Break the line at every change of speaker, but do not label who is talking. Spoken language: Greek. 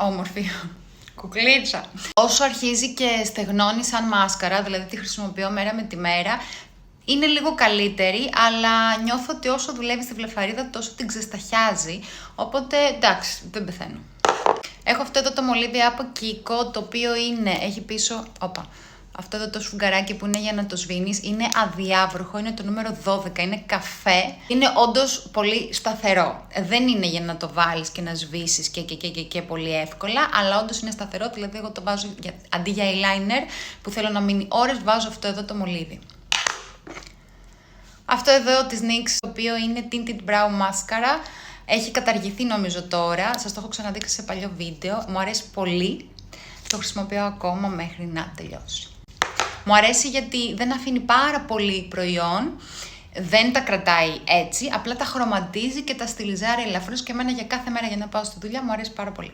όμορφη. Κουκλίτσα. Όσο αρχίζει και στεγνώνει σαν μάσκαρα, δηλαδή τη χρησιμοποιώ μέρα με τη μέρα, είναι λίγο καλύτερη, αλλά νιώθω ότι όσο δουλεύει στη βλεφαρίδα τόσο την ξεσταχιάζει, οπότε εντάξει, δεν πεθαίνω. Έχω αυτό εδώ το μολύβι από Kiko, το οποίο έχει πίσω, αυτό εδώ το σφουγγαράκι που είναι για να το σβήνεις, είναι αδιάβροχο, είναι το νούμερο 12, είναι καφέ. Είναι όντως πολύ σταθερό. Δεν είναι για να το βάλεις και να σβήσεις και πολύ εύκολα, αλλά όντως είναι σταθερό, δηλαδή εγώ το βάζω αντί για eyeliner που θέλω να μείνει ώρες, βάζω αυτό εδώ το μολύβι. Αυτό εδώ της NYX, το οποίο είναι Tinted Brow Mascara, έχει καταργηθεί νομίζω τώρα, σας το έχω ξαναδείξει σε παλιό βίντεο, μου αρέσει πολύ, το χρησιμοποιώ ακόμα μέχρι να τελειώσει. Μου αρέσει γιατί δεν αφήνει πάρα πολύ προϊόν, δεν τα κρατάει έτσι, απλά τα χρωματίζει και τα στιλιζάρει ελαφρώς και εμένα για κάθε μέρα για να πάω στη δουλειά μου αρέσει πάρα πολύ.